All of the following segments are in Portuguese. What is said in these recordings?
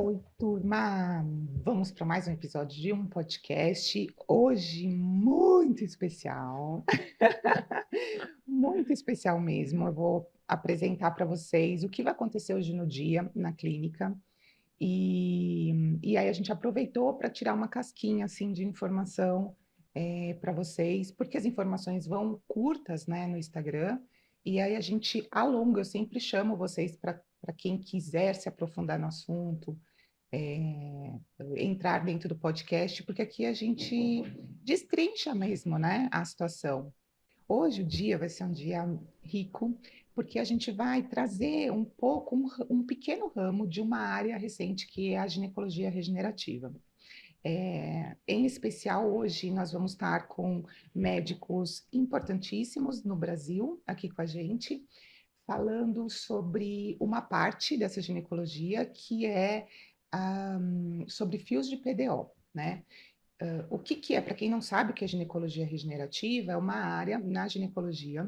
Oi, turma! Vamos para mais um episódio de um podcast. Hoje, muito especial, muito especial mesmo. Eu vou apresentar para vocês o que vai acontecer hoje no dia na clínica. E aí, a gente aproveitou para tirar uma casquinha assim, de informação para vocês, porque as informações vão curtas, né, no Instagram. E aí, a gente alonga. Eu sempre chamo vocês para quem quiser se aprofundar no assunto é, entrar dentro do podcast, porque aqui a gente destrincha mesmo, né, a situação. Hoje o dia vai ser um dia rico, porque a gente vai trazer um pouco, um pequeno ramo de uma área recente, que é a ginecologia regenerativa. Em especial, hoje nós vamos estar com médicos importantíssimos no Brasil, aqui com a gente, falando sobre uma parte dessa ginecologia que é sobre fios de PDO, né? O que que é? Para quem não sabe o que é ginecologia regenerativa, é uma área na ginecologia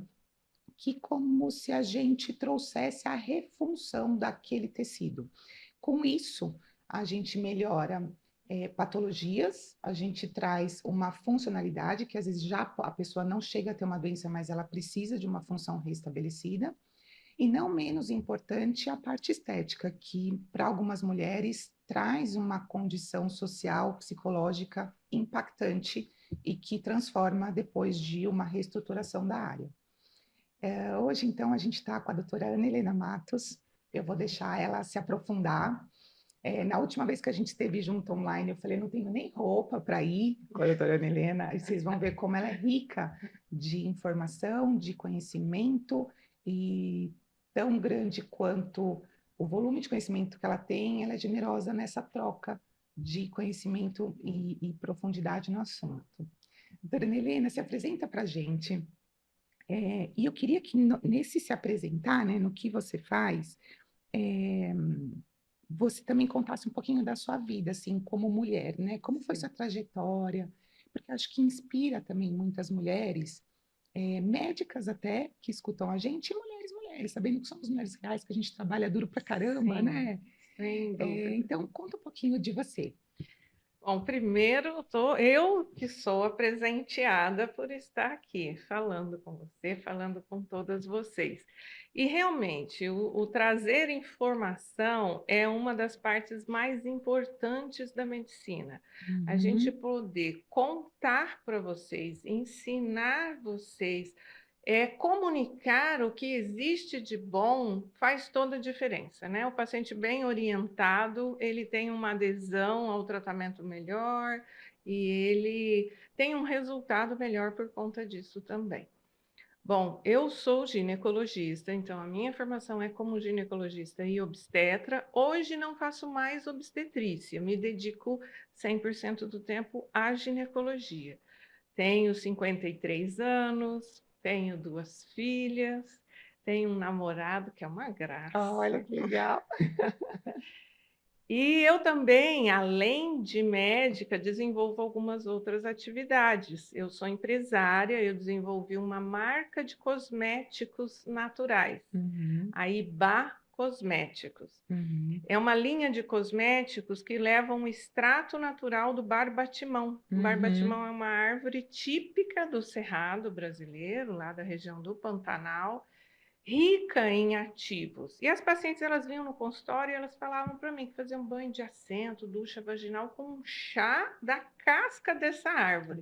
que como se a gente trouxesse a refunção daquele tecido. Com isso, a gente melhora patologias, a gente traz uma funcionalidade que às vezes já a pessoa não chega a ter uma doença, mas ela precisa de uma função restabelecida. E não menos importante a parte estética, que para algumas mulheres traz uma condição social, psicológica impactante e que transforma depois de uma reestruturação da área. Hoje, então, a gente está com a doutora Ana Helena Matos. Eu vou deixar ela se aprofundar. Na última vez que a gente esteve junto online, eu falei, não tenho nem roupa para ir com a doutora Ana Helena, e vocês vão ver como ela é rica de informação, de conhecimento, e tão grande quanto o volume de conhecimento que ela tem, ela é generosa nessa troca de conhecimento e profundidade no assunto. Doutora Ana Helena, se apresenta para a gente. E eu queria que nesse se apresentar, né, no que você faz, é, você também contasse um pouquinho da sua vida, assim, como mulher, né? Como foi sua trajetória? Porque acho que inspira também muitas mulheres, médicas até, que escutam a gente, e mulheres, sabendo que somos mulheres reais, que a gente trabalha duro pra caramba, Sim, né? sem dúvida. Então, conta um pouquinho de você. Bom, primeiro, eu que sou a presenteada por estar aqui falando com você, falando com todas vocês. E realmente, o trazer informação é uma das partes mais importantes da medicina. A gente Uhum, poder contar para vocês, ensinar vocês, comunicar o que existe de bom faz toda a diferença, né? O paciente bem orientado, ele tem uma adesão ao tratamento melhor e ele tem um resultado melhor por conta disso também. Bom, eu sou ginecologista, então a minha formação é como ginecologista e obstetra. Hoje não faço mais obstetrícia, me dedico 100% do tempo à ginecologia. Tenho 53 anos, tenho duas filhas, tenho um namorado que é uma olha graça. que legal. E eu também, além de médica, desenvolvo algumas outras atividades. Eu sou empresária, eu desenvolvi uma marca de cosméticos naturais, Uhum, a Ibá Cosméticos. uhum, É uma linha de cosméticos que leva um extrato natural do barbatimão. O uhum, barbatimão é uma árvore típica do Cerrado brasileiro, lá da região do Pantanal, rica em ativos. E as pacientes, elas vinham no consultório e elas falavam para mim que faziam banho de assento, ducha vaginal com um chá da casca dessa árvore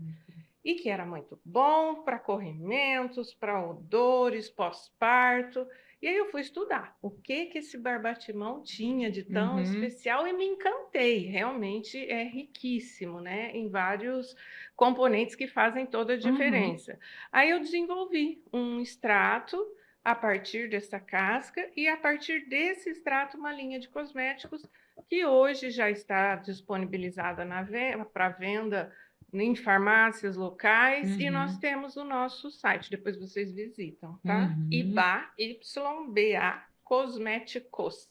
e que era muito bom para corrimentos, para odores, pós-parto. E aí eu fui estudar o que esse barbatimão tinha de tão uhum, especial e me encantei. Realmente é riquíssimo, né? Em vários componentes que fazem toda a uhum. diferença. Aí eu desenvolvi um extrato a partir dessa casca e a partir desse extrato uma linha de cosméticos que hoje já está disponibilizada para venda em farmácias locais e nós Uhum, temos o nosso site, depois vocês visitam, tá? uhum. IBA, YBA Cosméticos.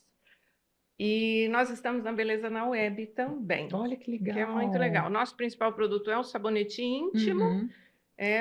E nós estamos na Beleza na Web também, Olha que que é muito legal. legal. Nosso principal produto é o sabonete íntimo, Uhum,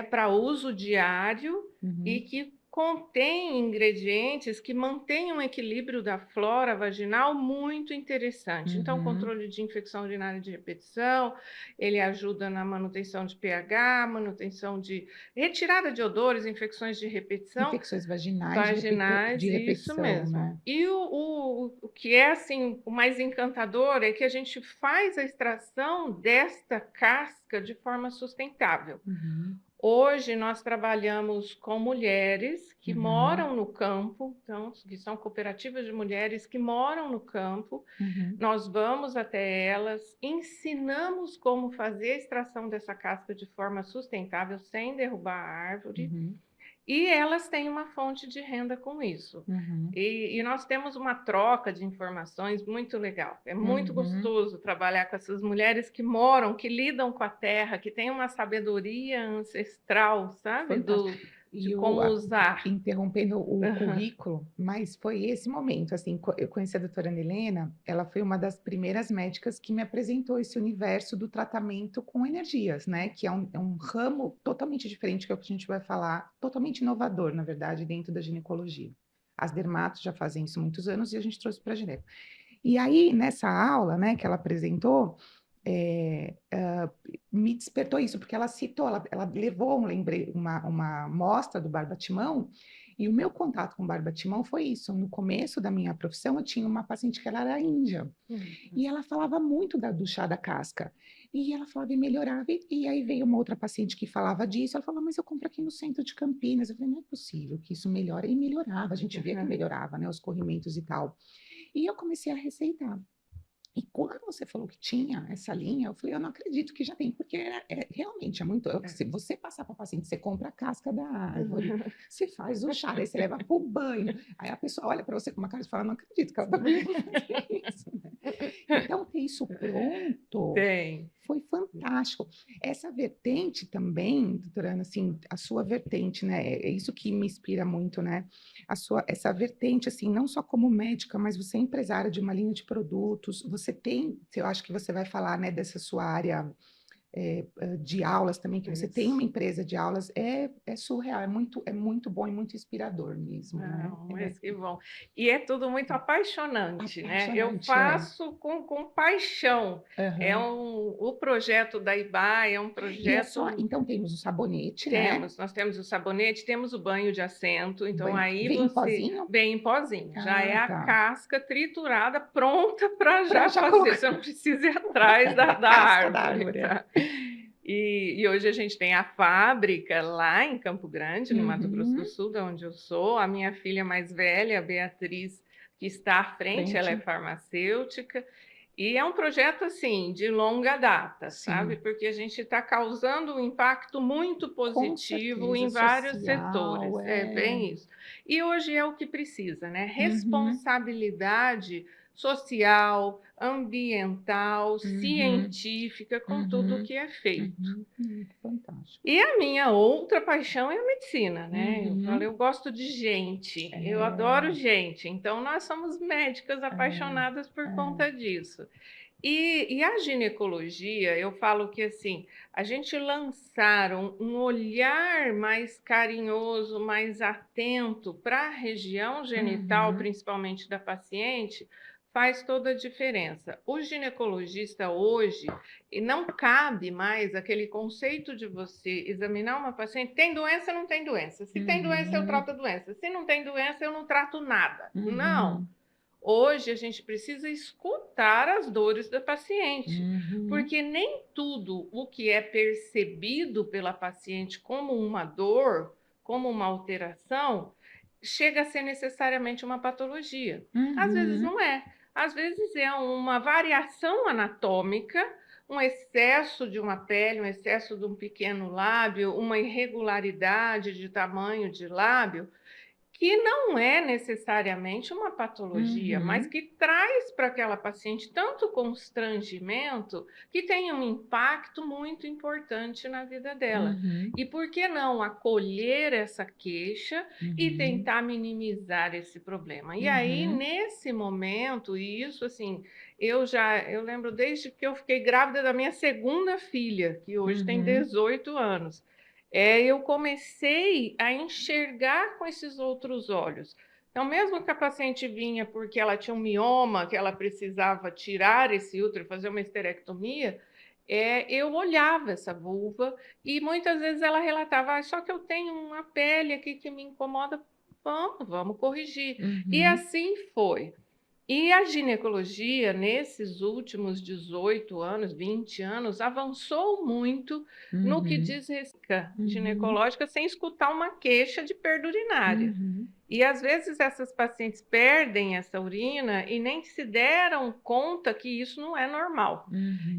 para uso diário e uhum. que contém ingredientes que mantêm um equilíbrio da flora vaginal muito interessante. Então, Uhum. controle de infecção urinária de repetição, ele ajuda na manutenção de pH, manutenção de retirada de odores, infecções de repetição Infecções vaginais de vaginais, isso repetição, mesmo. né? E o que é assim o mais encantador é que a gente faz a extração desta casca de forma sustentável. Uhum, Hoje nós trabalhamos com mulheres que uhum, moram no campo, então, que são cooperativas de mulheres que moram no campo. uhum, Nós vamos até elas, ensinamos como fazer a extração dessa casca de forma sustentável, sem derrubar a árvore, uhum, e elas têm uma fonte de renda com isso. uhum, E nós temos uma troca de informações muito legal. É muito uhum. gostoso trabalhar com essas mulheres que moram, que lidam com a terra, que têm uma sabedoria ancestral, sabe? Fantástico. De E como usar. interrompendo o Aham. currículo, mas foi esse momento, assim, eu conheci a doutora Helena, ela foi uma das primeiras médicas que me apresentou esse universo do tratamento com energias, né? Que é um ramo totalmente diferente que é o que a gente vai falar, totalmente inovador, na verdade, dentro da ginecologia. As dermatos já fazem isso há muitos anos e a gente trouxe para a gineco. E aí, nessa aula, né, que ela apresentou, me despertou isso, porque ela citou, ela levou uma amostra do Barba-Timão, e o meu contato com Barba-Timão foi isso. No começo da minha profissão, eu tinha uma paciente que ela era índia, Uhum. e ela falava muito do chá da casca. E ela falava e melhorava. E aí veio uma outra paciente que falava disso. Ela falou, mas eu compro aqui no centro de Campinas. Eu falei, não é possível que isso melhore. E melhorava, a gente via que melhorava, né? Os corrimentos e tal. E eu comecei a receitar. E quando você falou que tinha essa linha, eu falei, eu não acredito que já tem, porque realmente é muito. Se você passar para o paciente, você compra a casca da árvore, você faz o chá, aí você leva para o banho, aí a pessoa olha para você com uma cara e fala, não acredito que ela está vindo fazer isso. Né? Então, ter isso pronto Tem. foi fantástico. Essa vertente também, doutora Ana, assim, a sua vertente, né? É isso que me inspira muito, né? Essa vertente, assim, não só como médica, mas você é empresária de uma linha de produtos, você tem, eu acho que você vai falar, né, dessa sua área de aulas também, que você tem uma Isso. empresa de aulas, é surreal, é muito bom e muito inspirador mesmo, né? Não, mas que bom. E é tudo muito apaixonante, né? Eu Apaixonante, é. faço com paixão. Aham. O projeto da IBA é um E é só, projeto. então temos o sabonete, né? Nós temos o sabonete, temos o banho de assento, então Banho, aí vem em você pozinho? vem em pozinho, já é Ah, a tá. casca triturada, pronta para Para já já fazer, colocar você não precisa ir atrás da da casca da árvore, árvore. É. tá? E hoje a gente tem a fábrica lá em Campo Grande, no Mato Grosso do Uhum. Sul, de onde eu sou. A minha filha mais velha, a Beatriz, que está à frente, ela é Frente, farmacêutica. E é um projeto assim de longa data, sabe? sim. Porque a gente está causando um impacto muito Com positivo certeza, em vários social, setores. É é. bem isso. E hoje é o que precisa, né? Uhum, Responsabilidade social, ambiental, uhum, científica, com tudo o uhum, que é feito. fantástico. E a minha outra paixão é a medicina, né? Eu falo, Uhum, eu gosto de gente, eu adoro é, gente, então nós somos médicas é, apaixonadas por é. conta disso. E a ginecologia, eu falo que assim, a gente lançar um olhar mais carinhoso, mais atento para a região genital, Uhum, principalmente da paciente, faz toda a diferença. O ginecologista hoje, e não cabe mais aquele conceito de você examinar uma paciente, tem doença, não tem doença. Se tem doença, eu uhum, trato a doença. Se não tem doença, eu não trato nada. Não. uhum, Hoje a gente precisa escutar as dores da paciente, uhum, porque nem tudo o que é percebido pela paciente como uma dor, como uma alteração, chega a ser necessariamente uma patologia. Às vezes uhum, não é. Às vezes é uma variação anatômica, um excesso de uma pele, um excesso de um pequeno lábio, uma irregularidade de tamanho de lábio que não é necessariamente uma patologia, mas uhum, que traz para aquela paciente tanto constrangimento que tem um impacto muito importante na vida dela. uhum, E por que não acolher essa queixa e uhum, tentar minimizar esse problema? E aí, uhum, nesse momento, e isso assim, eu lembro desde que eu fiquei grávida da minha segunda filha, que hoje tem uhum, 18 anos. eu comecei a enxergar com esses outros olhos. Então, mesmo que a paciente vinha porque ela tinha um mioma, que ela precisava tirar esse útero, fazer uma esterectomia, eu olhava essa vulva e muitas vezes ela relatava: só que eu tenho uma pele aqui que me incomoda, vamos corrigir. E Uhum, assim foi. E a ginecologia, nesses últimos 18 anos, 20 anos, avançou muito no que uhum, diz respeito uhum, ginecológica, sem escutar uma queixa de perda urinária. uhum, E às vezes essas pacientes perdem essa urina e nem se deram conta que isso não é normal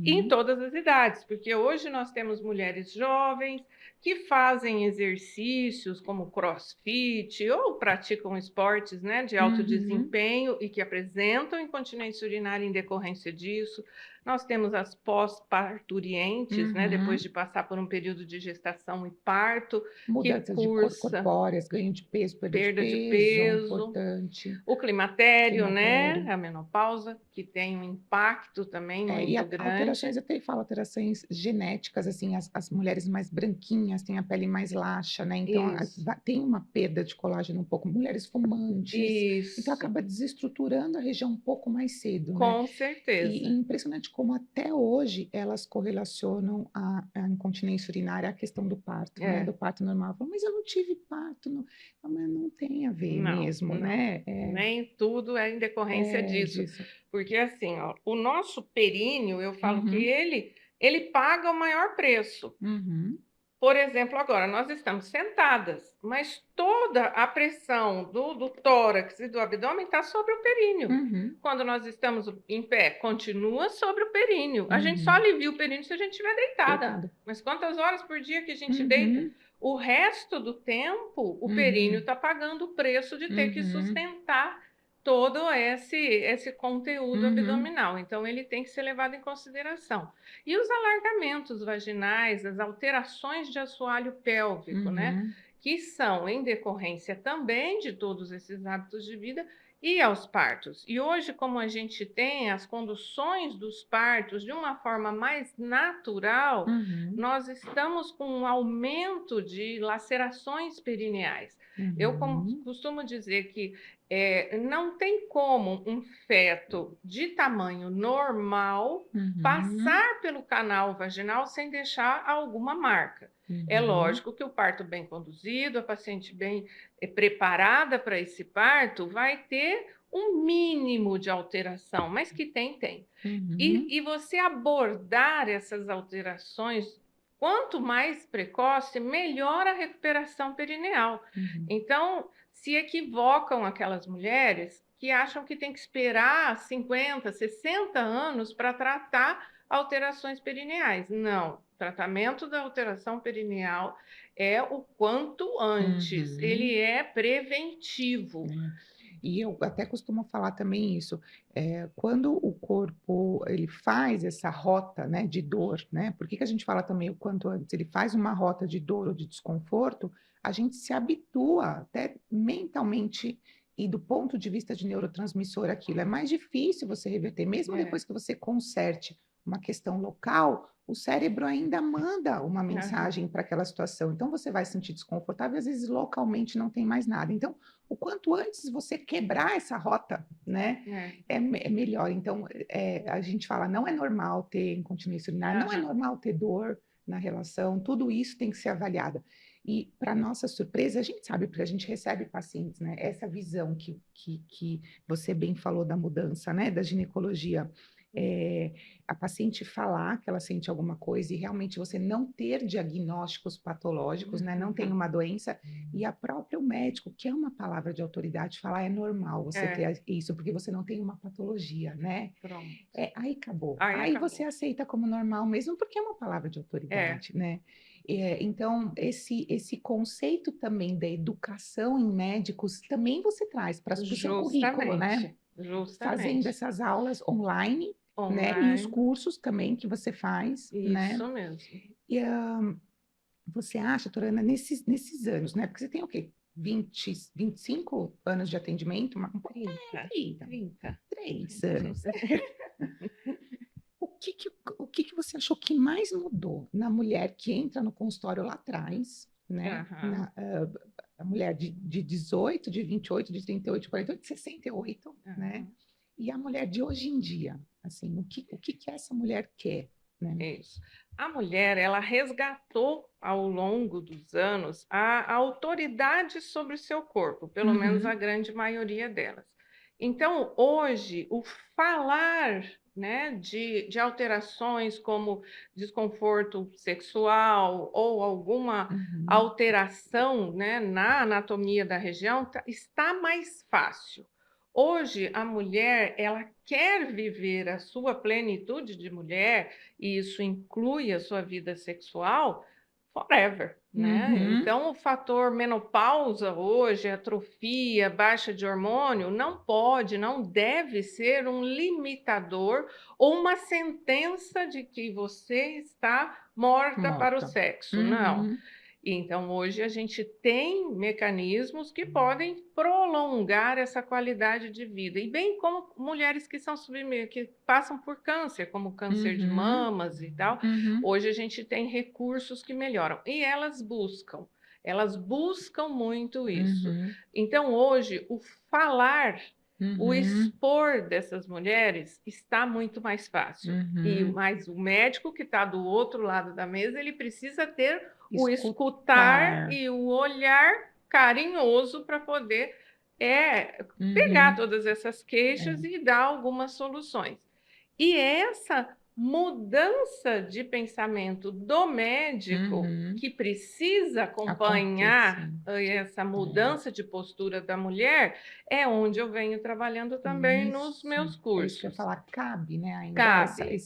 em uhum, todas as idades, porque hoje nós temos mulheres jovens que fazem exercícios como CrossFit ou praticam esportes, né, de alto uhum, desempenho e que apresentam incontinência urinária em decorrência disso. Nós temos as pós-parturientes, né, depois uhum. de passar por um período de gestação e parto, que Mudanças de cor cursa corpóreas, ganho de peso, perda de perda de peso, peso, importante, o climatério, né, climatério. a menopausa, que tem um impacto também E muito alterações, grande. eu até falo alterações genéticas, assim, as mulheres mais branquinhas têm a pele mais laxa, né? Então, Isso, tem uma perda de colágeno um pouco. Mulheres fumantes, então isso, acaba desestruturando a região um pouco mais cedo, né? com E certeza. impressionante como até hoje elas correlacionam a incontinência urinária à questão do parto, né? É, Do parto normal. Falam, mas eu não tive parto, não. Mas não tem a ver não, mesmo, não. né? Nem tudo é em decorrência É disso. disso. Porque assim, ó, o nosso períneo, eu falo que Uhum, ele paga o maior preço. uhum, Por exemplo, agora nós estamos sentadas, mas toda a pressão do tórax e do abdômen está sobre o períneo. uhum, Quando nós estamos em pé, continua sobre o períneo. A gente só uhum. alivia o períneo se a gente estiver deitada. Deitada. Mas quantas horas por dia que a gente deita? Uhum, O resto do tempo, o períneo uhum, está pagando o preço de ter que uhum, sustentar todo esse conteúdo uhum, abdominal. Então, ele tem que ser levado em consideração. E os alargamentos vaginais, as alterações de assoalho pélvico, né? uhum, Que são em decorrência também de todos esses hábitos de vida e aos partos. E hoje, como a gente tem as conduções dos partos de uma forma mais natural, uhum, nós estamos com um aumento de lacerações perineais. Eu uhum, costumo dizer que não tem como um feto de tamanho normal uhum, passar pelo canal vaginal sem deixar alguma marca. É uhum, lógico que o parto bem conduzido, a paciente bem preparada para esse parto, vai ter um mínimo de alteração, mas que tem, tem. uhum, E você abordar essas alterações, quanto mais precoce, melhor a recuperação perineal. uhum. Então, se equivocam aquelas mulheres que acham que tem que esperar 50, 60 anos para tratar alterações perineais. Não, o tratamento da alteração perineal é o quanto antes, ele Uhum. é preventivo. É. E eu até costumo falar também isso, quando o corpo ele faz essa rota, né, de dor, né, por que que a gente fala também o quanto antes? Ele faz uma rota de dor ou de desconforto, a gente se habitua até mentalmente e do ponto de vista de neurotransmissor aquilo. É mais difícil você reverter, mesmo É. depois que você conserte uma questão local, o cérebro ainda manda uma Aham. mensagem para aquela situação. Então você vai se sentir desconfortável, às vezes localmente não tem mais nada. Então, o quanto antes você quebrar essa rota, né, É. é melhor. Então, a gente fala, não é normal ter incontinência urinária, não é Aham. normal ter dor na relação, tudo isso tem que ser avaliado. E, para nossa surpresa, a gente sabe, porque a gente recebe pacientes, né, essa visão que você bem falou da mudança, né, da ginecologia, é, a paciente falar que ela sente alguma coisa e realmente você não ter diagnósticos patológicos, né, não tem uma doença, e a própria o médico, que é uma palavra de autoridade, falar é normal você É, ter isso, porque você não tem uma patologia, né? pronto. Aí acabou. Aí Aí você acabou. aceita como normal mesmo, porque é uma palavra de É, autoridade, né? Então, esse conceito também da educação em médicos também você traz para o seu currículo, né? justamente, Fazendo justamente. essas aulas online, né? E os Online, cursos também que você faz, né? isso mesmo. E você acha, Torana, nesses anos, né? Porque você tem o quê? 25 anos de atendimento? 30, 30, 30. 3 anos. O que que você achou que mais mudou na mulher que entra no consultório lá atrás, né? Aham, A mulher de 18, de 28, de 38, de 48, de 68, né? aham. E a mulher de hoje em dia, assim, o que que essa mulher quer, né? Isso. A mulher, ela resgatou ao longo dos anos a autoridade sobre o seu corpo, pelo menos a Uhum, grande maioria delas. Então, hoje, o falar, né, de alterações como desconforto sexual ou alguma uhum, alteração, né, na anatomia da região, está mais fácil. Hoje, a mulher, ela quer viver a sua plenitude de mulher, e isso inclui a sua vida sexual, forever, né? uhum, Então, o fator menopausa hoje, atrofia, baixa de hormônio, não pode, não deve ser um limitador ou uma sentença de que você está morta para o morta. sexo. Não. Uhum, Então, hoje a gente tem mecanismos que podem prolongar essa qualidade de vida, e bem como mulheres que são que passam por câncer, como câncer de uhum, mamas e tal, uhum, hoje a gente tem recursos que melhoram, e elas buscam muito isso. uhum, Então, hoje, o falar, o uhum, expor dessas mulheres está muito mais fácil. E uhum. mas o médico que está do outro lado da mesa, ele precisa ter o escutar Escutar. e o olhar carinhoso para poder pegar Uhum, todas essas queixas é. e dar algumas soluções. E essa mudança de pensamento do médico, Uhum. que precisa acompanhar Acontecer. essa É. mudança de postura da mulher, é onde eu venho trabalhando também nos Isso, meus é isso que eu ia cursos. falar. Cabe, né, ainda Cabe.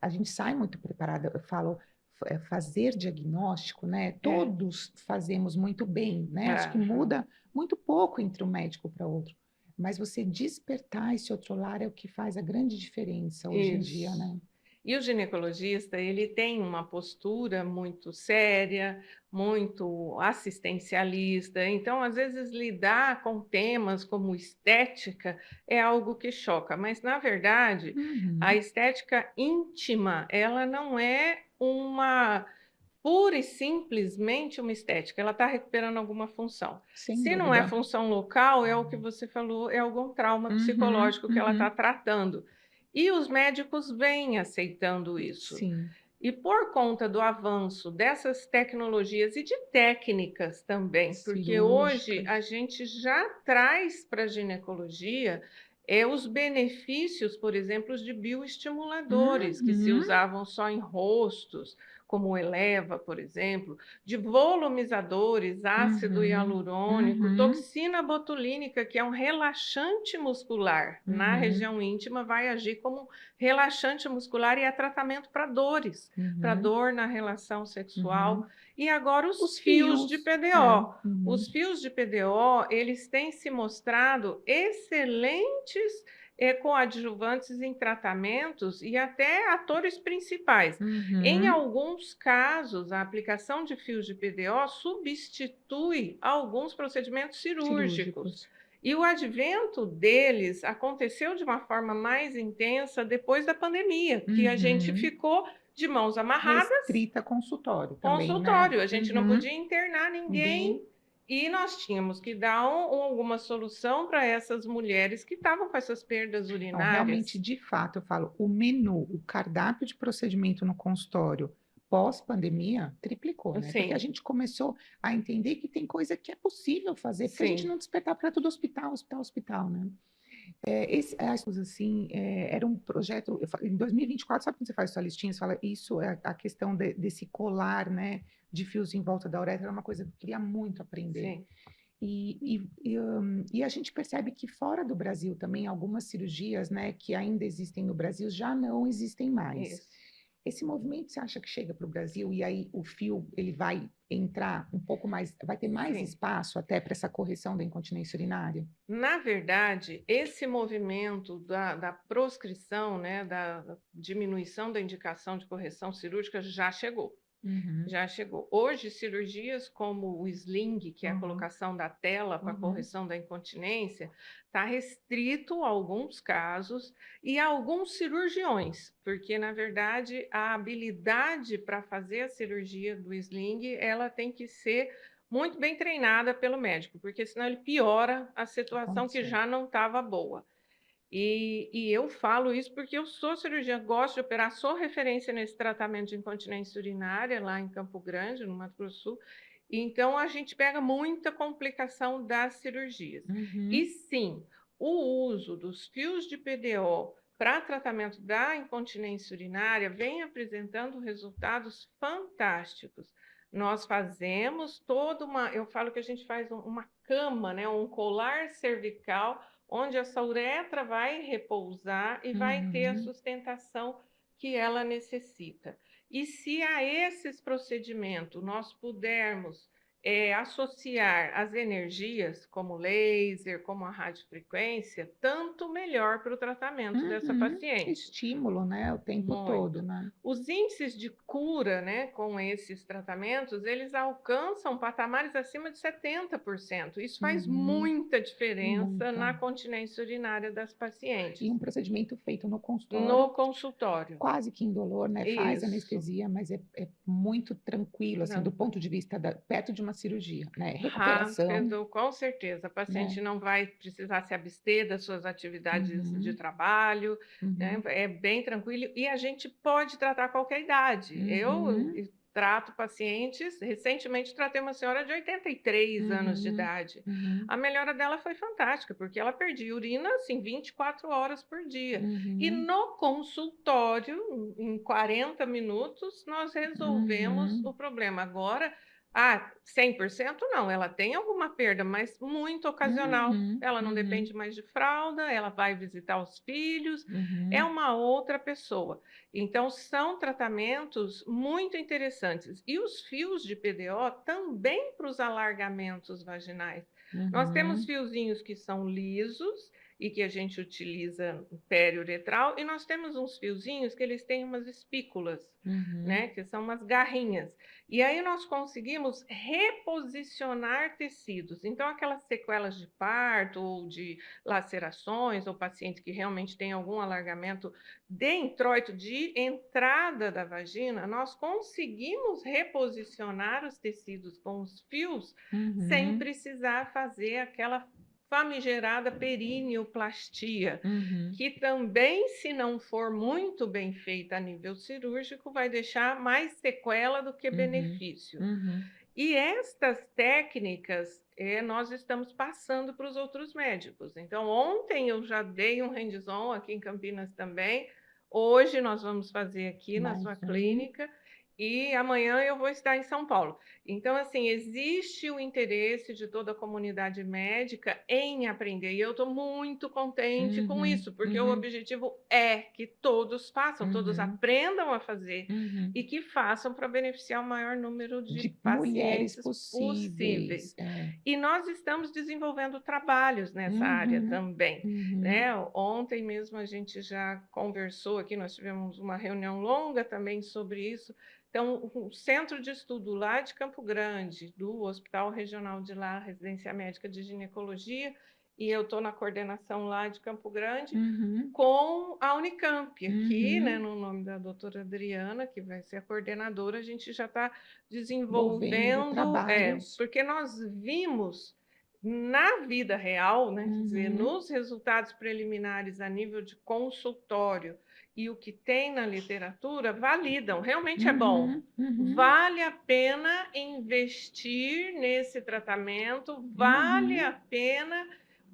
a gente sai muito preparada. Eu falo, fazer diagnóstico, né? É, Todos fazemos muito bem, né? Acho que aham. muda muito pouco entre um médico para outro. Mas você despertar esse outro lar é o que faz a grande diferença hoje em dia, Isso. né? E o ginecologista, ele tem uma postura muito séria, muito assistencialista. Então, às vezes, lidar com temas como estética é algo que choca. Mas, na verdade, a Uhum. estética íntima, ela não é uma pura e simplesmente uma estética, ela está recuperando alguma função. Sem Se não é dúvida. função local, é o que você falou, é algum trauma Uhum, psicológico que ela está uhum. tratando. E os médicos vêm aceitando isso. Sim, E por conta do avanço dessas tecnologias e de técnicas também, porque hoje cirúrgicas. a gente já traz para a ginecologia os benefícios, por exemplo, de bioestimuladores que se Uhum, usavam só em rostos, como o Eleva, por exemplo, de volumizadores, ácido uhum, hialurônico, uhum, toxina botulínica, que é um relaxante muscular na uhum, região íntima, vai agir como relaxante muscular e é tratamento para uhum, dor na relação sexual. uhum. E agora os Os fios de fios, é. PDO. Uhum. Os fios de PDO, eles têm se mostrado excelentes coadjuvantes em tratamentos e até atores principais. Em Uhum. alguns casos, a aplicação de fios de PDO substitui alguns procedimentos cirúrgicos. Cirúrgicos. E o advento deles aconteceu de uma forma mais intensa depois da pandemia, que a gente Uhum. ficou de mãos amarradas, Restrita a consultório também, né? consultório, a gente não Uhum. podia internar ninguém Ninguém. e nós tínhamos que dar alguma solução para essas mulheres que estavam com essas perdas Não, realmente, urinárias. de fato, eu falo, o menu, o cardápio de procedimento no consultório pós-pandemia triplicou, né? Porque a Sim, gente começou a entender que tem coisa que é possível fazer, porque a gente sim, não despertar para tudo hospital, hospital, hospital, né? Assim, era um projeto, em 2024, sabe quando você faz sua listinha, você fala, isso é a questão desse colar, né, de fios em volta da uretra, era uma coisa que eu queria muito aprender. sim. E a gente percebe que fora do Brasil também, algumas cirurgias, né, que ainda existem no Brasil, já não existem mais. Isso. Esse movimento, você acha que chega para o Brasil e aí o fio, ele vai entrar um pouco mais, vai ter mais Sim. espaço até para essa correção da incontinência urinária? Na verdade, esse movimento da proscrição, né, da diminuição da indicação de correção cirúrgica já chegou. Uhum, Já chegou. Hoje, cirurgias como o sling, que é a uhum, colocação da tela para a uhum. correção da incontinência, está restrito a alguns casos e a alguns cirurgiões, porque, na verdade, a habilidade para fazer a cirurgia do sling, ela tem que ser muito bem treinada pelo médico, porque senão ele piora a A situação que condição. já não estava boa. E eu falo isso porque eu sou cirurgiã, gosto de operar, sou referência nesse tratamento de incontinência urinária lá em Campo Grande, no Mato Grosso do Sul. Então, a gente pega muita complicação das cirurgias. E Uhum, sim, o uso dos fios de PDO para tratamento da incontinência urinária vem apresentando resultados fantásticos. Nós fazemos toda uma, eu falo que a gente faz uma cama, né, um colar cervical onde essa uretra vai repousar e vai ter a uhum. sustentação que ela necessita. E se a esses procedimentos nós pudermos associar as energias, como laser, como a radiofrequência, tanto melhor para o tratamento dessa Uhum. paciente. Estímulo, né, o tempo todo, Muito. né. Os índices de cura, né, com esses tratamentos, eles alcançam patamares acima de 70%. Isso faz Uhum. muita diferença Muita. na continência urinária das E pacientes. um procedimento feito no consultório, No consultório. quase que indolor, né, faz Isso. anestesia, mas é muito tranquilo, assim, do ponto de vista da perto de uma cirurgia, né, recuperação, Rápido, com certeza. A paciente né. não vai precisar se abster das suas atividades de Uhum, trabalho, né? uhum, É bem tranquilo e a gente pode tratar qualquer idade. Eu uhum, trato pacientes, recentemente tratei uma senhora de 83 anos de uhum, idade. uhum, A melhora dela foi fantástica, porque ela perdia urina assim 24 horas por dia. E uhum, no consultório, em 40 minutos, nós resolvemos uhum, o problema. Agora 100% não, ela tem alguma perda, mas muito ocasional. uhum, Ela não uhum, depende mais de fralda, ela vai visitar os filhos, é uhum, uma outra pessoa. Então, são tratamentos muito interessantes. E os fios de PDO também para os alargamentos vaginais. Nós temos uhum, fiozinhos que são lisos e que a gente utiliza periuretral, e nós temos uns fiozinhos que eles têm umas espículas, uhum, né, que são umas garrinhas. E aí nós conseguimos reposicionar tecidos. Então, aquelas sequelas de parto ou de lacerações, ou paciente que realmente tem algum alargamento de introito de entrada da vagina, nós conseguimos reposicionar os tecidos com os fios sem uhum, precisar fazer aquela famigerada perineoplastia, uhum, que também, se não for muito bem feita a nível cirúrgico, vai deixar mais sequela do que uhum, benefício. uhum, E estas técnicas nós estamos passando para os outros médicos. Então, ontem eu já dei um hands-on aqui em Campinas também. Hoje nós vamos fazer aqui na mais sua um, clínica e amanhã eu vou estar em São Paulo. Então, assim, existe o interesse de toda a comunidade médica em aprender. E eu estou muito contente com uhum, isso, porque o uhum, objetivo é que todos façam, todos uhum, aprendam a fazer uhum. e que façam para beneficiar o maior número de De mulheres pacientes possíveis. possíveis, é. E nós estamos desenvolvendo trabalhos nessa área Uhum, também, uhum, né? Ontem mesmo a gente já conversou aqui, nós tivemos uma reunião longa também sobre isso. Então, o Centro de Estudo lá de Campo Grande, do Hospital Regional de lá, Residência Médica de Ginecologia, e eu estou na coordenação lá de Campo Grande, uhum, com a Unicamp aqui, né, uhum. no nome da doutora Adriana, que vai ser a coordenadora, a gente já está Envolvendo desenvolvendo, trabalhos. porque nós vimos na vida real, né, quer dizer, Uhum, nos resultados preliminares a nível de consultório e o que tem na literatura validam, realmente é bom. uhum, uhum, Vale a pena investir nesse tratamento, vale uhum. a pena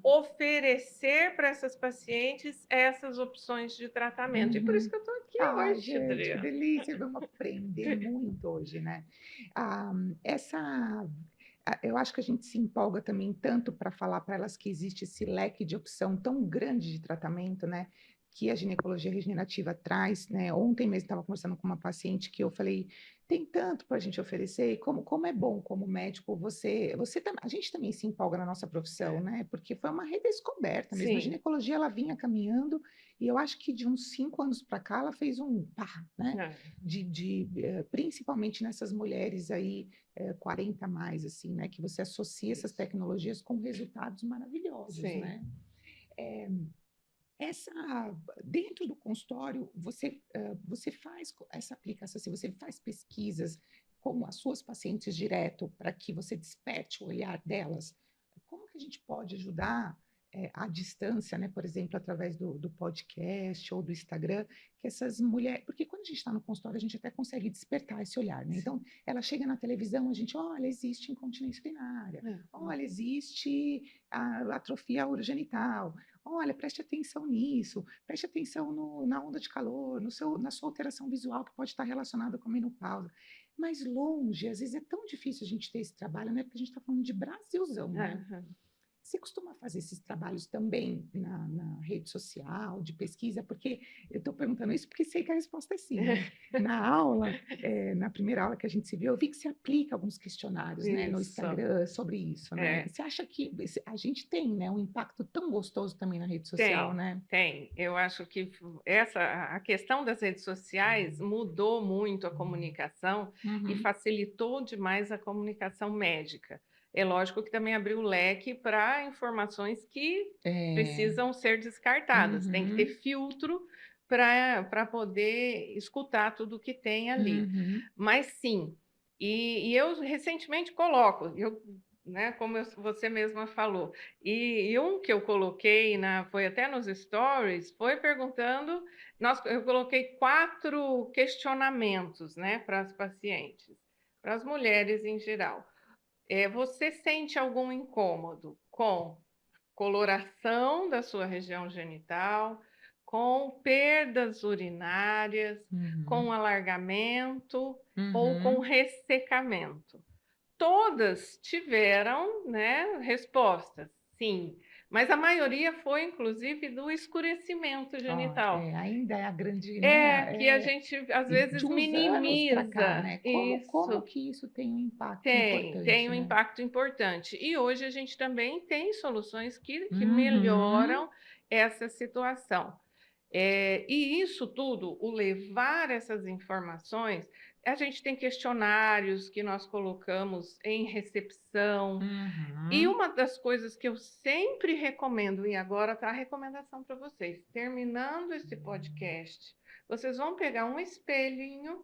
oferecer para essas pacientes essas opções de tratamento. E por isso Uhum. que eu estou aqui Ai, hoje, gente, que Adriana. delícia! Vamos aprender muito hoje, né? Ah, essa, eu acho que a gente se empolga também tanto para falar para elas que existe esse leque de opção tão grande de tratamento, né? que a ginecologia regenerativa traz, né? Ontem mesmo estava conversando com uma paciente que eu falei, tem tanto para a gente oferecer, e como é bom como médico, a gente também se empolga na nossa profissão, né? Porque foi uma redescoberta mesmo. A Sim. ginecologia, ela vinha caminhando, e eu acho que de uns 5 anos para cá, ela fez um pá, né? É, Principalmente nessas mulheres aí, 40 a mais, assim, né? Que você associa essas isso. tecnologias com resultados maravilhosos, Sim. né? Essa, dentro do consultório, você faz essa aplicação, assim, você faz pesquisas com as suas pacientes direto para que você desperte o olhar delas? Como que a gente pode ajudar à distância, né? Por exemplo, através do podcast ou do Instagram, que essas mulheres... Porque quando a gente está no consultório, a gente até consegue despertar esse olhar, né? Então, ela chega na televisão, a gente, olha, existe incontinência urinária, olha, existe a atrofia urogenital, olha, preste atenção nisso, preste atenção na onda de calor, na sua alteração visual, que pode estar relacionada com a menopausa. Mas longe, às vezes é tão difícil a gente ter esse trabalho, né? Porque a gente está falando de Brasilzão, né? Aham. Você costuma fazer esses trabalhos também na rede social, de pesquisa? Porque eu estou perguntando isso porque sei que a resposta é sim, né? Na aula, na primeira aula que a gente se viu, eu vi que você aplica alguns questionários, né, no Isso. Instagram sobre isso, né? É. Você acha que a gente tem, né, um impacto tão gostoso também na rede social, Tem, né? tem. Eu acho que a questão das redes sociais mudou muito a comunicação e Uhum. facilitou demais a comunicação médica. É lógico que também abriu o leque para informações que É. precisam ser descartadas. Tem que ter Uhum. filtro para poder escutar tudo que tem ali. Uhum. Mas sim, e eu recentemente coloco, né, como você mesma falou, e um que eu coloquei, foi até nos stories, foi perguntando, eu coloquei 4 questionamentos, né, para as pacientes, para as mulheres em geral. Você sente algum incômodo com coloração da sua região genital, com perdas urinárias, com Uhum. alargamento ou com Uhum. ressecamento? Todas tiveram, né, respostas, sim, mas a maioria foi inclusive do escurecimento Ó, genital. ainda é a grande, É, que a né? gente às E de vezes uns anos para cá, minimiza né? Como isso. que isso tem um impacto Tem importante, um né? impacto importante. E hoje a gente também tem soluções que Uhum. melhoram essa situação. E isso tudo, o levar essas informações, a gente tem questionários que nós colocamos em recepção. E Uhum. uma das coisas que eu sempre recomendo, e agora está a recomendação para vocês, terminando esse podcast, vocês vão pegar um espelhinho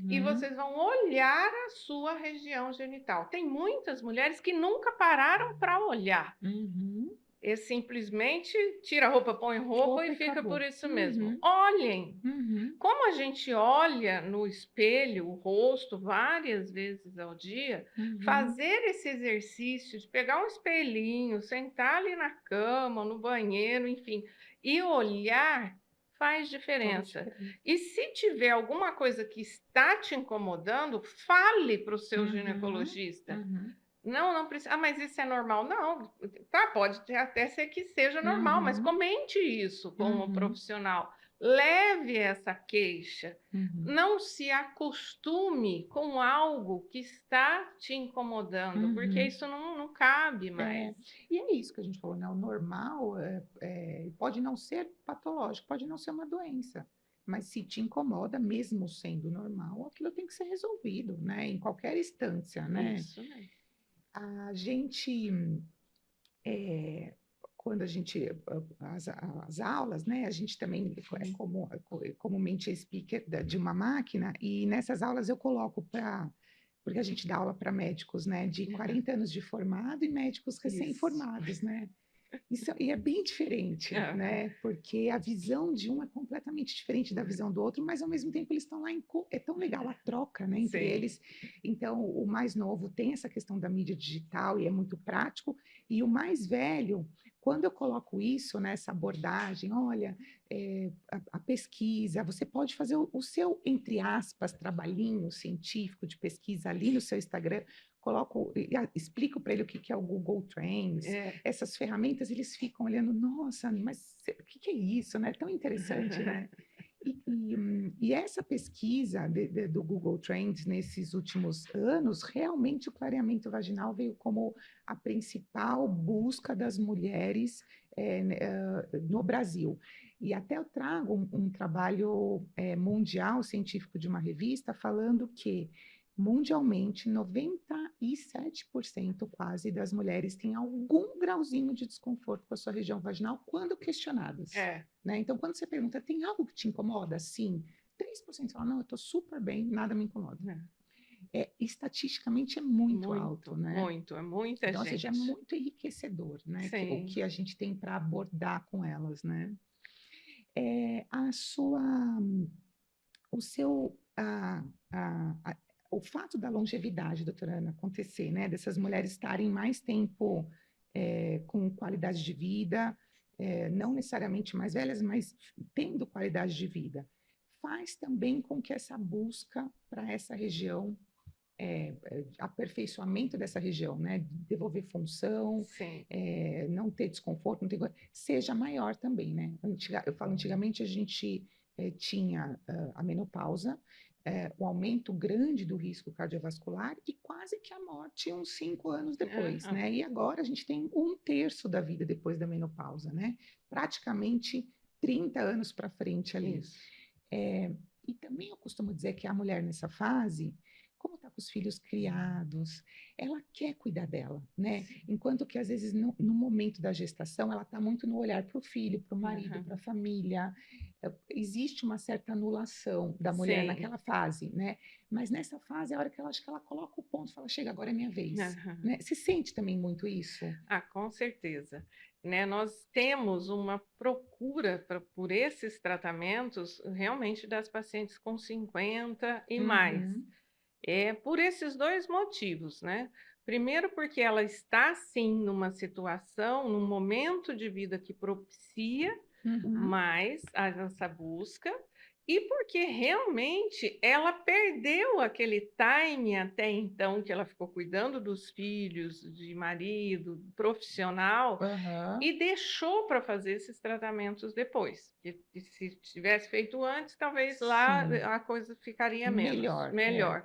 e Uhum. vocês vão olhar a sua região genital. Tem muitas mulheres que nunca pararam para olhar. Uhum. Simplesmente tira a roupa, põe roupa Roupa e e fica por acabou. isso mesmo. Uhum. Olhem! Uhum. Como a gente olha no espelho o rosto várias vezes ao dia, Uhum. fazer esse exercício de pegar um espelhinho, sentar ali na cama, no banheiro, enfim, e olhar faz Faz diferença. diferença. E se tiver alguma coisa que está te incomodando, fale para o seu Uhum. ginecologista. Uhum. Não, não precisa. Ah, mas isso é normal? Não, tá, até ser que seja normal, mas Uhum. comente isso com o Uhum. profissional. Leve essa queixa. Uhum. Não se acostume com algo que está te incomodando, porque Uhum. isso não cabe mais. É, e é isso que a gente falou, né? O normal pode não ser patológico, pode não ser uma doença, mas se te incomoda, mesmo sendo normal, aquilo tem que ser resolvido, né? Em qualquer instância, né? Isso mesmo. A gente, é, quando a gente, as aulas, né? A gente também comumente é speaker de uma máquina, e nessas aulas eu coloco porque a gente dá aula para médicos, né, de 40 anos de formado e médicos Isso. recém-formados, né? Isso, e é bem diferente, né? Porque a visão de um é completamente diferente da visão do outro, mas ao mesmo tempo eles estão lá é tão legal a troca, né, entre Sim. eles. Então, o mais novo tem essa questão da mídia digital e é muito prático, e o mais velho, quando eu coloco isso nessa abordagem, olha, a pesquisa, você pode fazer o seu, entre aspas, trabalhinho científico de pesquisa ali no seu Instagram, coloco, explico para ele o que que é o Google Trends, É. essas ferramentas, eles ficam olhando, nossa, mas o que que é isso, né? Tão interessante, né? E essa pesquisa do Google Trends nesses últimos anos, realmente o clareamento vaginal veio como a principal busca das mulheres no Brasil. E até eu trago um trabalho mundial científico de uma revista falando que mundialmente 97% quase das mulheres têm algum grauzinho de desconforto com a sua região vaginal quando questionadas, É. né? Então, quando você pergunta, tem algo que te incomoda? Sim. 3% falam, não, eu estou super bem, nada me incomoda. Estatisticamente é muito alto, Muito, né? muito, é muita Então, ou seja, é gente. muito enriquecedor, né? O Sim. que a gente tem para abordar com elas, né? A sua, o seu, o fato da longevidade, doutora Ana, acontecer, né? Dessas mulheres estarem mais tempo com qualidade de vida, não necessariamente mais velhas, mas tendo qualidade de vida, faz também com que essa busca para essa região, aperfeiçoamento dessa região, né? Devolver função, Sim. não ter desconforto, não ter, seja maior também, né? Eu falo, antigamente a gente tinha a menopausa, o aumento grande do risco cardiovascular e quase que a morte uns 5 anos depois, Aham. né? E agora a gente tem 1/3 da vida depois da menopausa, né? Praticamente 30 anos para frente ali. Isso. E também eu costumo dizer que a mulher nessa fase, como está com os filhos criados, ela quer cuidar dela, né? Enquanto que às vezes no momento da gestação ela está muito no olhar para o filho, para o marido, Aham. para a família. Existe uma certa anulação da mulher Sim. naquela fase, né? Mas nessa fase é a hora que ela acha que ela coloca o ponto, e fala, chega, agora é minha vez, Aham. né? Você sente também muito isso? Ah, com certeza. Né, nós temos uma procura por esses tratamentos realmente das pacientes com 50 e mais. Uhum, É por esses dois motivos, né? Primeiro, porque ela está sim numa situação, num momento de vida que propicia uhum, mais essa busca, e porque realmente ela perdeu aquele time até então que ela ficou cuidando dos filhos, de marido, profissional, aham, e deixou para fazer esses tratamentos depois. E se tivesse feito antes, talvez lá sim, a coisa ficaria menos, melhor, melhor.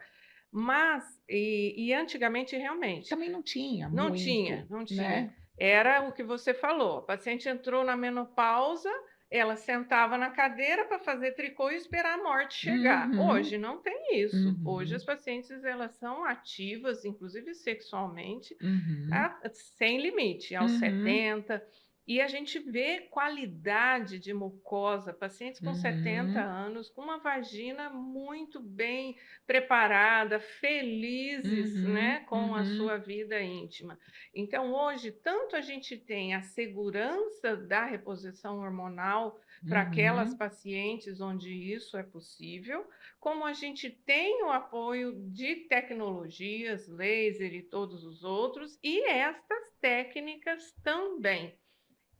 Mas, e antigamente realmente também não tinha não tinha, muito, não tinha. né? Era o que você falou. A paciente entrou na menopausa, ela sentava na cadeira para fazer tricô e esperar a morte chegar. Uhum, Hoje não tem isso. Hoje as uhum, pacientes elas são ativas, inclusive sexualmente, uhum, sem limite, aos uhum, 70. E a gente vê qualidade de mucosa, pacientes com 70 uhum, anos, com uma vagina muito bem preparada, felizes, né, uhum, com a uhum, sua vida íntima. Então, hoje, tanto a gente tem a segurança da reposição hormonal para aquelas uhum, pacientes onde isso é possível, como a gente tem o apoio de tecnologias, laser e todos os outros, e estas técnicas também.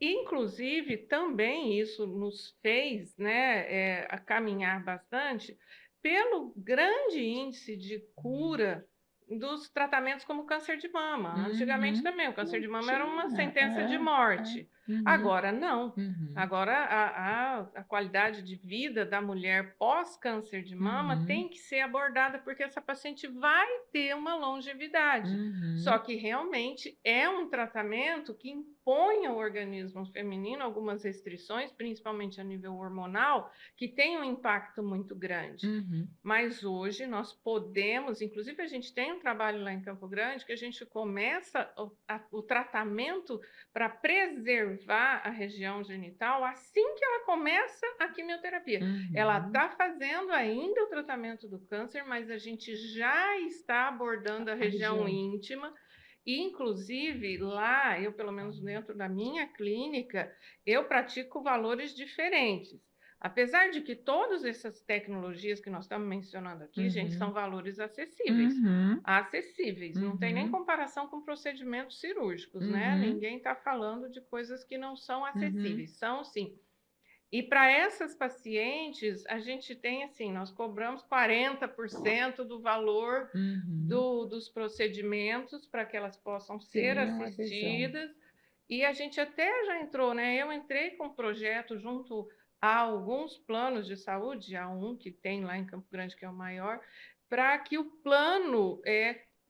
Inclusive, também isso nos fez, né, a caminhar bastante pelo grande índice de cura dos tratamentos como câncer de mama. Antigamente uhum. também, o câncer Não de mama era uma tinha, sentença de morte. uhum, Agora não. uhum, Agora a qualidade de vida da mulher pós-câncer de mama uhum, tem que ser abordada porque essa paciente vai ter uma longevidade. Só uhum. que realmente é um tratamento que impõe ao organismo feminino algumas restrições, principalmente a nível hormonal, que tem um impacto muito grande. Uhum, Mas hoje nós podemos, inclusive a gente tem um trabalho lá em Campo Grande que a gente começa o tratamento para preservar a região genital assim que ela começa a quimioterapia. Ela uhum. está fazendo ainda o tratamento do câncer, mas a gente já está abordando a A região região. íntima. E, inclusive, lá, eu, pelo menos dentro da minha clínica, eu pratico valores diferentes. Apesar de que todas essas tecnologias que nós estamos mencionando aqui, gente, são Uhum, valores acessíveis. uhum, Acessíveis, não tem nem uhum, comparação com procedimentos cirúrgicos, né? uhum, Ninguém está falando de coisas que não são uhum, acessíveis, são sim. E para essas pacientes, a gente tem assim, nós cobramos 40% do valor Uhum. dos procedimentos para que elas possam ser Tenham adesão. assistidas. E a gente até já entrou, né? Eu entrei com um projeto junto a alguns planos de saúde, há um que tem lá em Campo Grande, que é o maior, para que o plano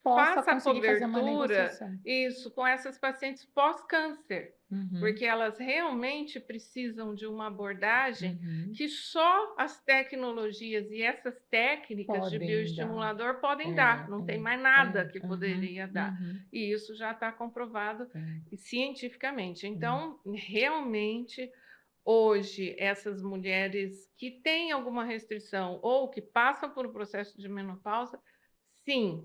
Possa faça a conseguir fazer uma cobertura, negociação. isso, com essas pacientes pós-câncer, Uhum, porque elas realmente precisam de uma abordagem uhum. que só as tecnologias e essas técnicas de Podem dar. bioestimulador podem dar, É, não tem mais é, nada é. que Uhum, poderia dar. uhum. E isso já está comprovado É, cientificamente. é. Então, realmente, hoje, essas mulheres que têm alguma restrição ou que passam por um processo de menopausa, sim,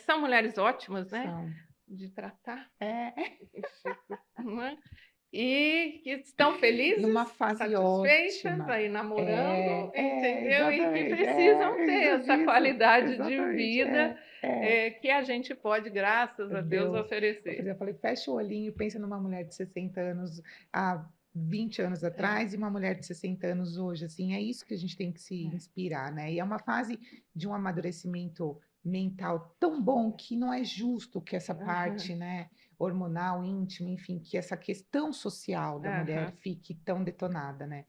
são mulheres ótimas, né? São. De tratar, É. não é? E que estão felizes, Numa fase satisfeitas, ótima. aí namorando, entendeu? E que Exatamente. precisam ter Isso essa disso. qualidade de Exatamente. vida É. que a gente pode, graças a Deus, Deus. oferecer. Eu falei, fecha o olhinho e pensa numa mulher de 60 anos há 20 anos É, atrás e uma mulher de 60 anos hoje, assim, é isso que a gente tem que se é. inspirar, né? E é uma fase de um amadurecimento mental tão bom que não é justo que essa Aham, parte, né, hormonal, íntima, enfim, que essa questão social da mulher aham, fique tão detonada, né?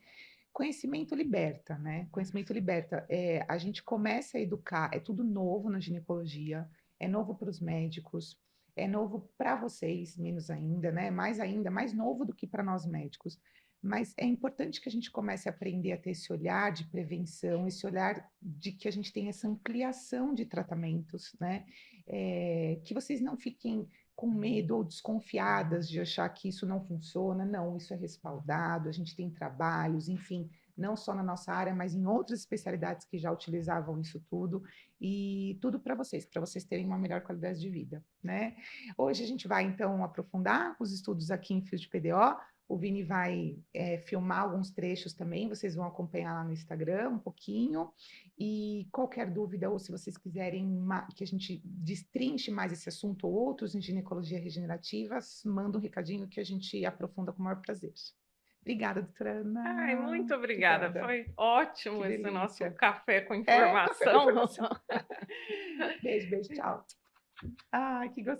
Conhecimento liberta, né? Conhecimento liberta. A gente começa a educar, é tudo novo na ginecologia, é novo para os médicos, é novo para vocês, menos ainda, né? Mais ainda, mais novo do que para nós médicos. Mas é importante que a gente comece a aprender a ter esse olhar de prevenção, esse olhar de que a gente tem essa ampliação de tratamentos, né? Que vocês não fiquem com medo ou desconfiadas de achar que isso não funciona. Não, isso é respaldado, a gente tem trabalhos, enfim, não só na nossa área, mas em outras especialidades que já utilizavam isso tudo, e tudo para vocês terem uma melhor qualidade de vida, né? Hoje a gente vai, então, aprofundar os estudos aqui em Fios de PDO. O Vini vai filmar alguns trechos também, vocês vão acompanhar lá no Instagram um pouquinho. E qualquer dúvida, ou se vocês quiserem que a gente destrinche mais esse assunto ou outros em ginecologia regenerativa, manda um recadinho que a gente aprofunda com o maior prazer. Obrigada, doutora Ai, Ana. muito obrigada. Obrigada. Foi Que ótimo esse nosso delícia. café com É, café com informação. informação. Beijo, beijo, tchau. Ai, que gostoso.